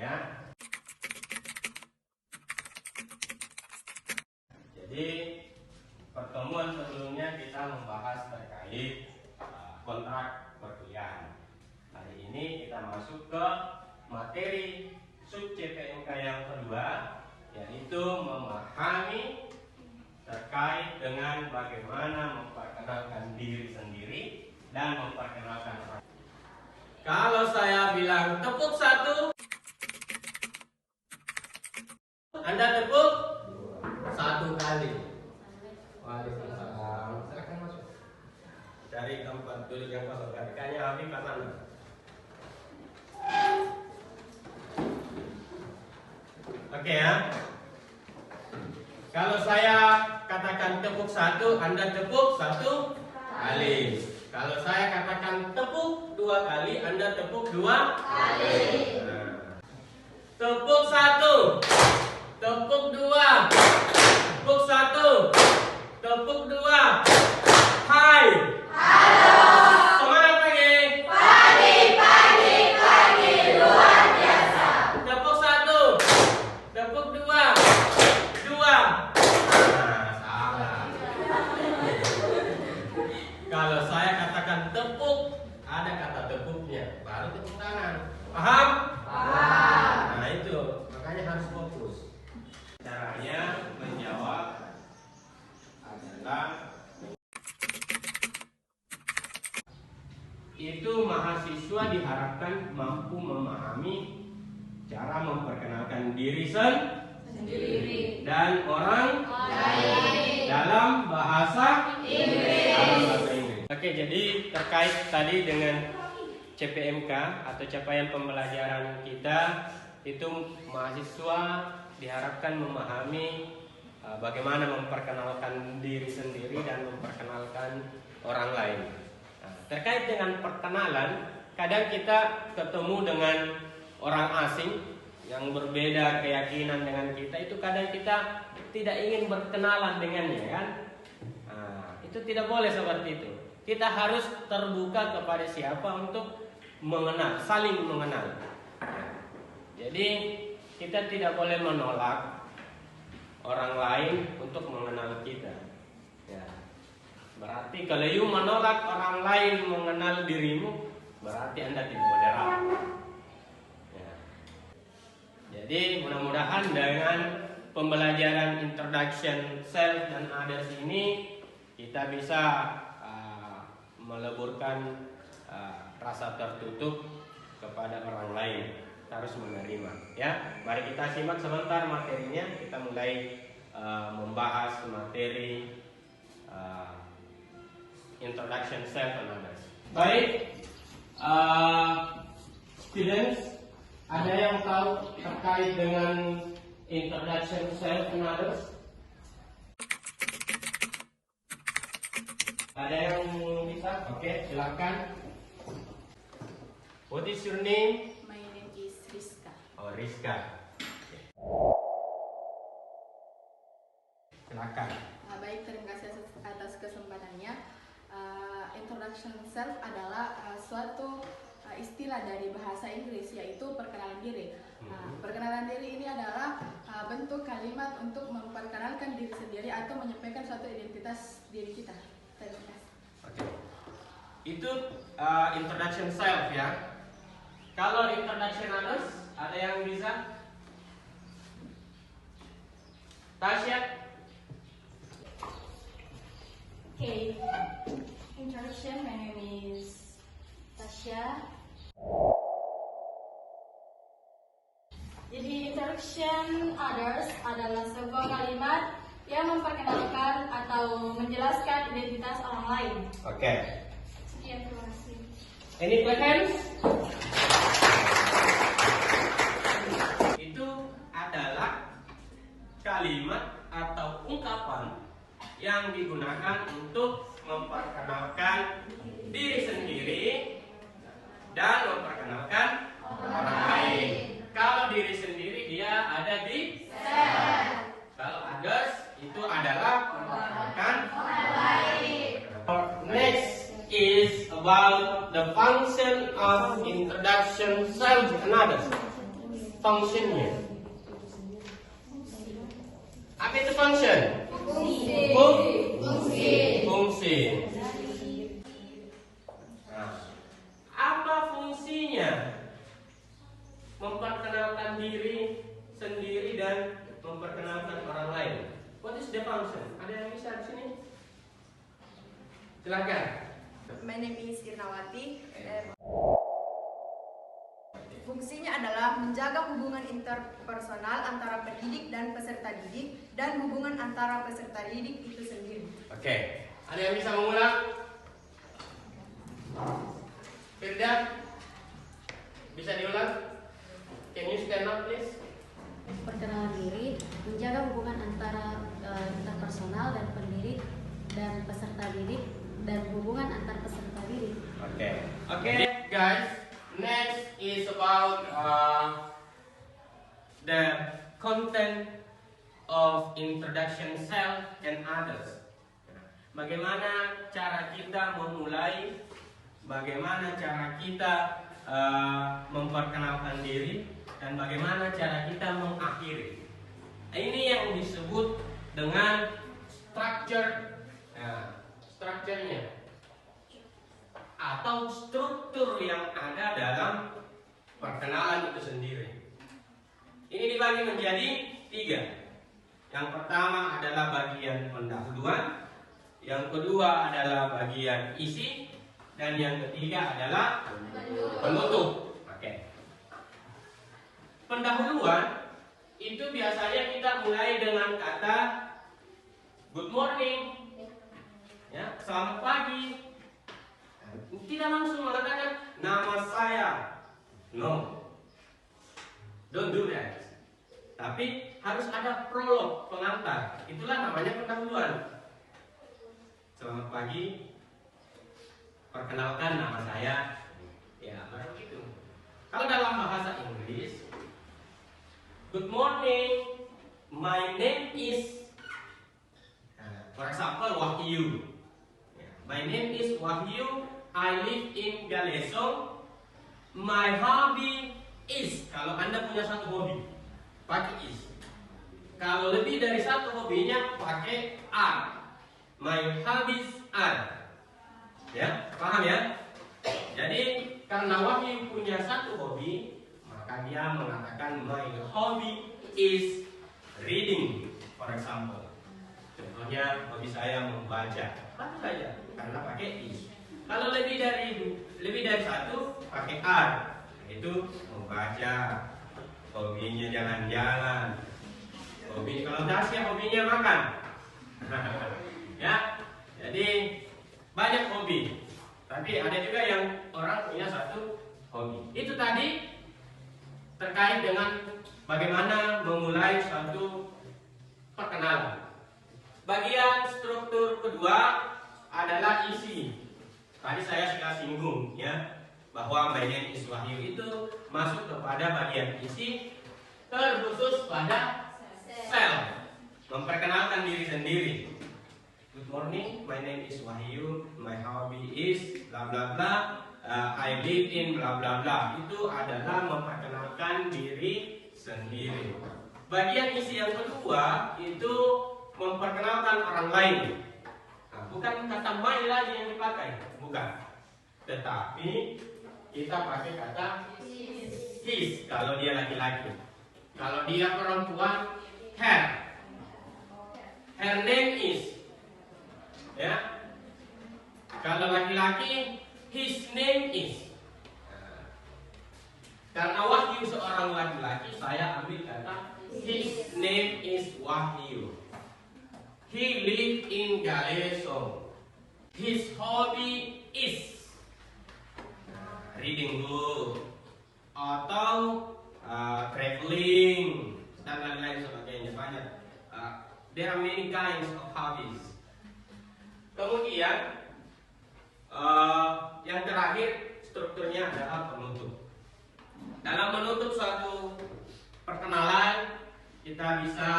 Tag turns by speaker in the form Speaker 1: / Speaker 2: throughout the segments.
Speaker 1: ya. Jadi pertemuan sebelumnya kita membahas terkait kontrak perkuliahan. Hari ini kita masuk ke materi sub CPMK yang kedua, yaitu memahami terkait dengan bagaimana memperkenalkan diri sendiri dan memperkenalkan orang. Kalau saya bilang tepuk satu, Anda tepuk satu kali. Waalaikumsalam. Silakan masuk. Cari tempat duduk yang kosong. Kayaknya Habib ke sana. Oke ya. Kalau saya katakan tepuk satu, Anda tepuk satu kali. Kalau saya katakan tepuk dua kali, Anda tepuk dua kali. Nah. Tepuk satu, tepuk dua, tepuk satu, tepuk dua. Hai. Halo. Semangat pagi. Pagi luar biasa. Tepuk satu, tepuk dua, dua. Nah, salah. Kalau saya katakan tepuk, ada kata tepuknya, baru tepuk tangan. Paham? Paham. Nah itu, makanya harus fokus. Caranya menjawab adalah itu mahasiswa diharapkan mampu memahami cara memperkenalkan diri sendiri dan orang lain dalam bahasa Inggris. Oke, jadi terkait tadi dengan CPMK atau capaian pembelajaran kita, itu mahasiswa diharapkan memahami bagaimana memperkenalkan diri sendiri dan memperkenalkan orang lain. Nah, terkait dengan perkenalan, kadang kita ketemu dengan orang asing yang berbeda keyakinan dengan kita, itu kadang kita tidak ingin berkenalan dengannya, kan? Nah, itu tidak boleh seperti itu. Kita harus terbuka kepada siapa untuk mengenal, saling mengenal. Jadi kita tidak boleh menolak orang lain untuk mengenal kita. Ya. Berarti kalau you menolak orang lain mengenal dirimu, berarti Anda tidak moderat. Ya. Jadi mudah-mudahan dengan pembelajaran introduction self dan others ini kita bisa meleburkan rasa tertutup kepada orang lain. Kita harus menerima. Ya, mari kita simak sebentar materinya. Kita mulai membahas materi introduction self and others. Baik, students, ada yang tahu terkait dengan introduction self and others? Ada yang bisa? Oke, silakan. What is your name?
Speaker 2: My name is Rizka.
Speaker 1: Oh, Rizka. Okay. Silakan.
Speaker 2: Baik, terima kasih atas kesempatannya. Introduction self adalah suatu istilah dari bahasa Inggris, yaitu perkenalan diri. Perkenalan diri ini adalah bentuk kalimat untuk memperkenalkan diri sendiri atau menyampaikan suatu identitas diri kita. Terima kasih.
Speaker 1: Oke. Itu introduction self ya. Kalau introduction others, ada yang bisa? Tasya?
Speaker 3: Okay, introduction, my name is Tasya. Jadi introduction others adalah sebuah kalimat yang memperkenalkan atau menjelaskan identitas orang lain.
Speaker 1: Oke.
Speaker 3: Sekian, terima kasih.
Speaker 1: Any questions? Itu adalah kalimat atau ungkapan yang digunakan untuk memperkenalkan diri sendiri dan memperkenalkan orang lain. Kalau diri sendiri dia ada di self. Kalau others itu adalah memperkenalkan orang lain. Next is about the function of introduction self and others. Functionnya. Apa itu function? Fungsi. Nah, apa fungsinya? Memperkenalkan diri sendiri dan memperkenalkan orang lain. What is the function? Ada yang bisa di sini? Silakan.
Speaker 4: My name is Irnawati. Fungsinya adalah menjaga hubungan interpersonal antara pendidik dan peserta didik dan hubungan antara peserta didik itu sendiri.
Speaker 1: Oke. Ada yang bisa mengulang? Firda? Bisa diulang? Can you stand up please?
Speaker 5: Perkenalan diri, menjaga hubungan antara interpersonal dan pendidik dan peserta didik dan hubungan antar peserta didik.
Speaker 1: Okay, guys. Next is about the content of introduction self and others. Bagaimana cara kita memulai, bagaimana cara kita memperkenalkan diri, dan bagaimana cara kita mengakhiri. Ini yang disebut dengan structure, structure-nya atau struktur yang ada dalam perkenalan itu sendiri. Ini dibagi menjadi 3. Yang pertama adalah bagian pendahuluan, yang kedua adalah bagian isi, dan yang ketiga adalah penutup. Oke. Pendahuluan itu biasanya kita mulai dengan kata good morning, ya, selamat pagi. Tidak langsung mengatakan nama saya. No, don't do that. Tapi harus ada prolog, pengantar. Itulah namanya pendahuluan. Selamat pagi, perkenalkan nama saya. Ya, begitu. Kalau dalam bahasa Inggris, good morning, my name is, for example, Wahyu. My name is Wahyu. I live in Galesong. My hobby is. Kalau Anda punya satu hobi, pakai is. Kalau lebih dari satu hobinya, pakai are. My hobbies are. Ya, paham ya? Jadi karena Wahyu punya satu hobi, maka dia mengatakan my hobby is reading. For example, contohnya hobi saya membaca. Apa saja? Karena pakai is. Kalau lebih dari satu, pakai are. Itu membaca, hobinya jalan-jalan, hobi kalau Dasya hobinya makan. Ya, jadi banyak hobi. Tapi ada juga yang orang punya satu hobi. Itu tadi terkait dengan bagaimana memulai suatu perkenalan. Bagian struktur kedua adalah isi. Tadi saya sudah singgung ya, bahwa my name is Wahyu itu masuk kepada bagian isi, terkhusus pada self, memperkenalkan diri sendiri. Good morning, my name is Wahyu, my hobby is bla bla bla, I live in bla bla bla. Itu adalah memperkenalkan diri sendiri. Bagian isi yang kedua itu memperkenalkan orang lain. Nah, bukan kata my lagi yang dipakai, bukan. Tetapi kita pakai kata his kalau dia laki-laki. Kalau dia perempuan, her. Her name is. Ya. Kalau laki-laki, his name is. Karena Wahyu seorang laki-laki, saya ambil kata his name is Wahyu. He live in Galesong. His hobby is reading book atau traveling dan lain-lain sebagainya. Banyak. There are many kinds of hobbies. Kemudian yang terakhir strukturnya adalah penutup. Dalam menutup suatu perkenalan kita bisa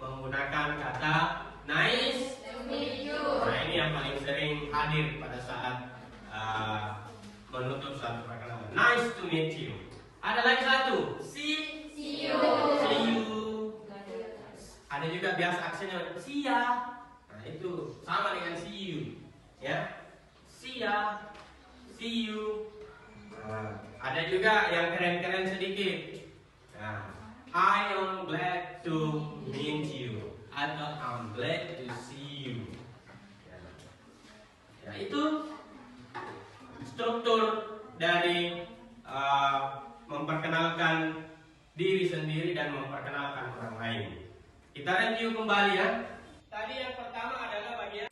Speaker 1: menggunakan kata nice to meet you. Nah, ini yang paling sering hadir pada saat menutup suatu perkenalan. Nice to meet you. Ada lagi satu, see juga biasa aksennya sia. Nah, itu sama dengan see you. Ya. Sia, see you. Nah, ada juga yang keren-keren sedikit. Nah, I am glad to meet you. Atau I'm glad to see you. Ya, itu struktur dari memperkenalkan diri sendiri dan memperkenalkan orang lain. Kita review kembali ya. Tadi yang pertama adalah bagian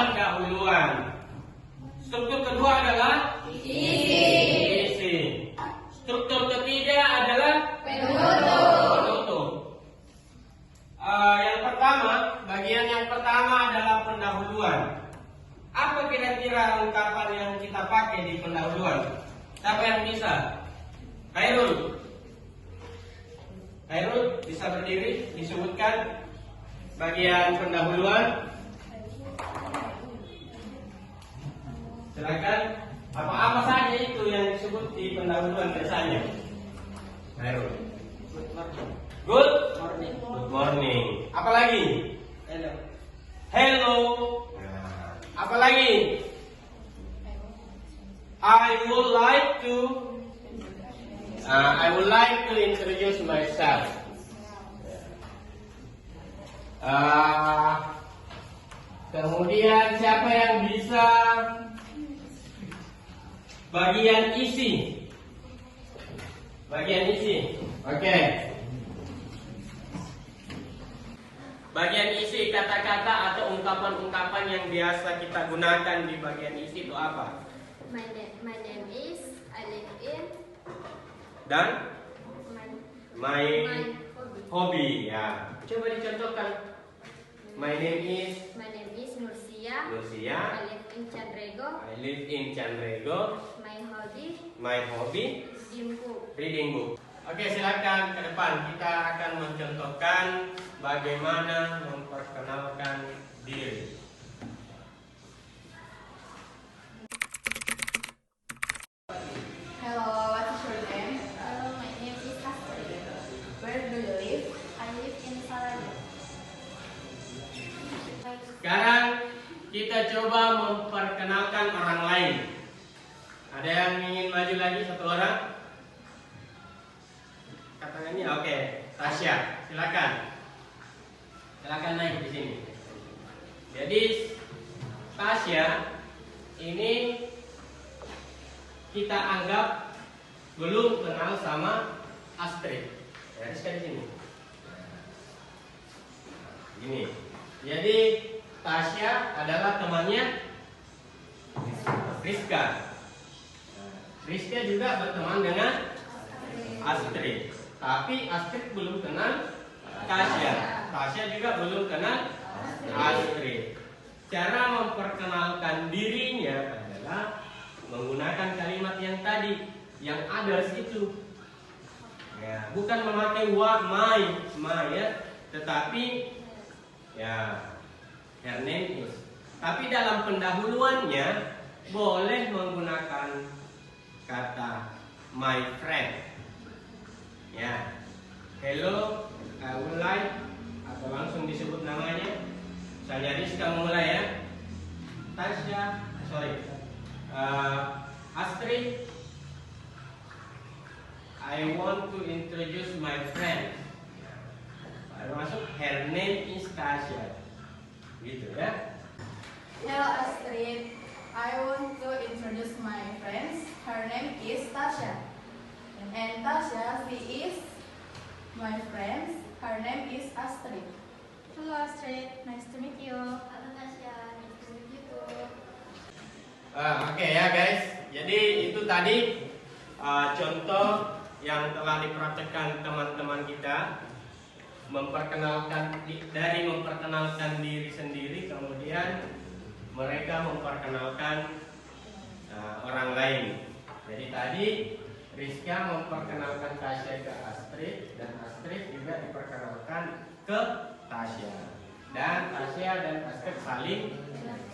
Speaker 1: pendahuluan. Struktur kedua adalah isi. Struktur ketiga adalah penutup. Bagian yang pertama adalah pendahuluan. Apa kira-kira ungkapan yang kita pakai di pendahuluan? Siapa yang bisa? Khairul bisa berdiri, disebutkan bagian pendahuluan. Silakan. Apa saja itu yang disebut di pendahuluan biasanya? Khairul. Good morning. Apa lagi? Hello. Nah, apa lagi? I would like to introduce myself. Kemudian siapa yang bisa bagian isi? Oke. Bagian isi kata-kata atau ungkapan-ungkapan yang biasa kita gunakan di bagian isi itu apa?
Speaker 5: My name is, I live in,
Speaker 1: Dan my
Speaker 5: hobby.
Speaker 1: hobby ya. Coba dicontohkan. My name is
Speaker 5: Nursia.
Speaker 1: Lucia.
Speaker 5: I live in Chandrego.
Speaker 1: I live in Chandrego.
Speaker 5: My hobby
Speaker 1: Reading book. Oke, silakan ke depan. Kita akan mencontohkan bagaimana memperkenalkan diri.
Speaker 2: Hello, what is your name?
Speaker 5: Hello, my name is Astrid.
Speaker 2: Where do you live?
Speaker 5: I live in Salado.
Speaker 1: Sekarang kita coba memperkenalkan orang lain. Ada yang ingin maju lagi satu orang? Katanya oke. Tasya, silakan. Silakan naik di sini. Jadi Tasya ini kita anggap belum kenal sama Astrid. Ya, di sini. Gini. Jadi Tasya adalah temannya Rizka. Rizka juga berteman dengan Astrid. Tapi Astrid belum kenal Tasya. Tasya juga belum kenal Astrid. Cara memperkenalkan dirinya adalah menggunakan kalimat yang tadi, yang others itu. Ya, bukan memakai my ya, tetapi ya her name is. Tapi dalam pendahuluannya boleh menggunakan kata my friend. Ya, hello, I would like, atau langsung disebut namanya. Misalnya Rizka mulai ya. Tasya, Astrid, I want to introduce my friend. Baru masuk, her name is Tasya. Gitu ya.
Speaker 2: Hello Astrid, I want to introduce my friends. Her name is Tasya. And Tasya, she is my friend. Her name is Astrid.
Speaker 3: Hello Astrid, nice to meet you.
Speaker 5: Halo Tasya, nice to meet you too.
Speaker 1: Oke ya guys. Jadi itu tadi contoh yang telah dipraktekkan teman-teman kita, memperkenalkan diri sendiri, kemudian mereka memperkenalkan orang lain. Jadi tadi Rizka memperkenalkan Tasya ke Astrid, dan Astrid juga diperkenalkan ke Tasya. Dan Tasya dan Astrid saling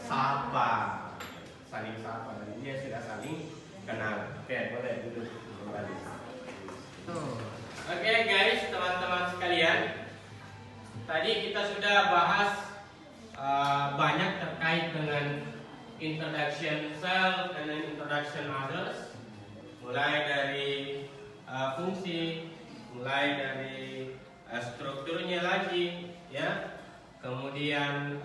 Speaker 1: sapa. Dan dia sudah saling kenal. Oke, boleh duduk kembali. sudah bahas banyak terkait dengan introduction self dan introduction others, mulai dari fungsi, mulai dari strukturnya lagi, ya, kemudian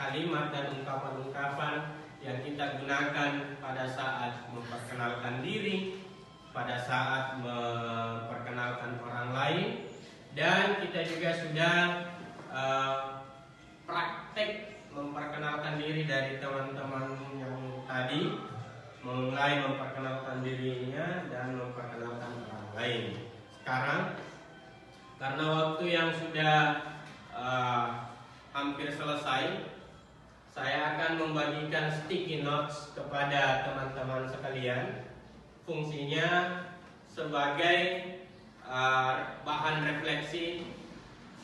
Speaker 1: kalimat dan ungkapan-ungkapan yang kita gunakan pada saat memperkenalkan diri, pada saat memperkenalkan orang lain, dan kita juga sudah praktek memperkenalkan diri dari teman-teman yang tadi, mulai memperkenalkan dirinya dan memperkenalkan orang lain. Sekarang karena waktu yang sudah hampir selesai, saya akan membagikan sticky notes kepada teman-teman sekalian. Fungsinya sebagai bahan refleksi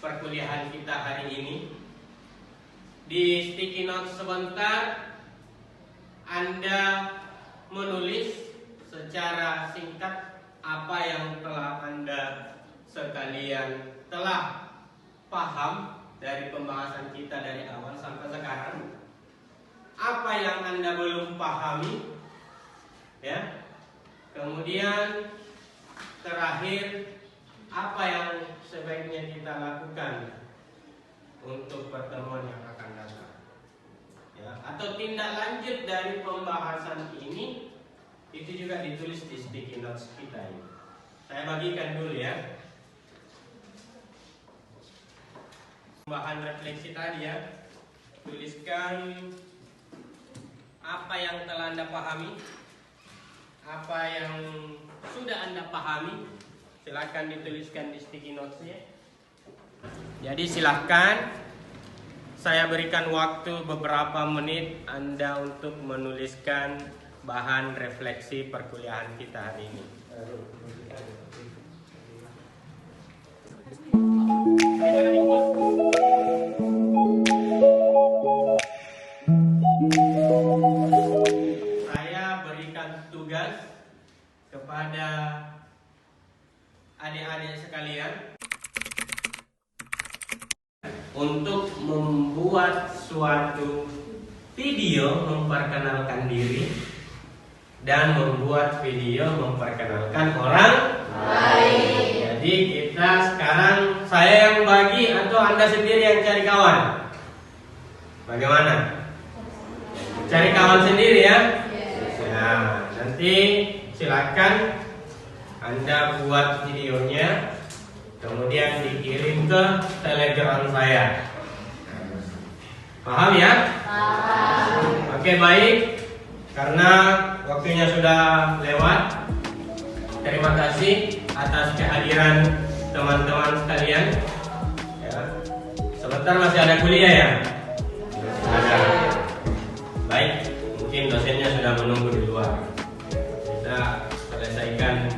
Speaker 1: perkuliahan kita hari ini. Di sticky notes sebentar Anda menulis secara singkat apa yang telah Anda sekalian telah paham dari pembahasan kita dari awal sampai sekarang. Apa yang Anda belum pahami, ya. Kemudian terakhir, apa yang sebaiknya kita lakukan untuk pertemuan yang akan datang, ya, atau tindak lanjut dari pembahasan ini, itu juga ditulis di sticky notes kita ini. Saya bagikan dulu, ya. Bahan refleksi tadi, ya. Tuliskan apa yang telah Anda pahami, apa yang sudah Anda pahami. Silakan dituliskan di sticky notes-nya. Jadi silahkan, saya berikan waktu beberapa menit Anda untuk menuliskan bahan refleksi perkuliahan kita hari ini. Saya berikan tugas kepada adik-adik sekalian untuk membuat suatu video memperkenalkan diri dan membuat video memperkenalkan orang lain. Jadi kita sekarang, saya yang bagi atau Anda sendiri yang cari kawan? Bagaimana? Cari kawan sendiri, ya? Nah, nanti silakan Anda buat videonya, kemudian dikirim ke Telegram saya. Paham, ya? Paham. Oke, baik. Karena waktunya sudah lewat, terima kasih atas kehadiran teman-teman sekalian, ya. Sebentar masih ada kuliah, ya? Ada. Baik, mungkin dosennya sudah menunggu di luar. Kita selesaikan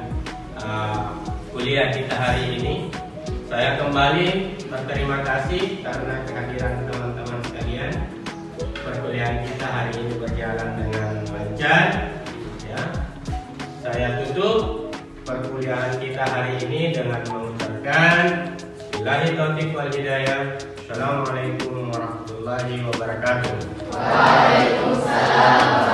Speaker 1: kuliah kita hari ini. Saya kembali berterima kasih karena kehadiran teman-teman sekalian. Perkuliahan kita hari ini berjalan dengan lancar, ya. Saya tutup perkuliahan kita hari ini dengan mengucapkan billahi taufiq wal hidayah. Assalamualaikum warahmatullahi wabarakatuh.
Speaker 6: Waalaikumsalam.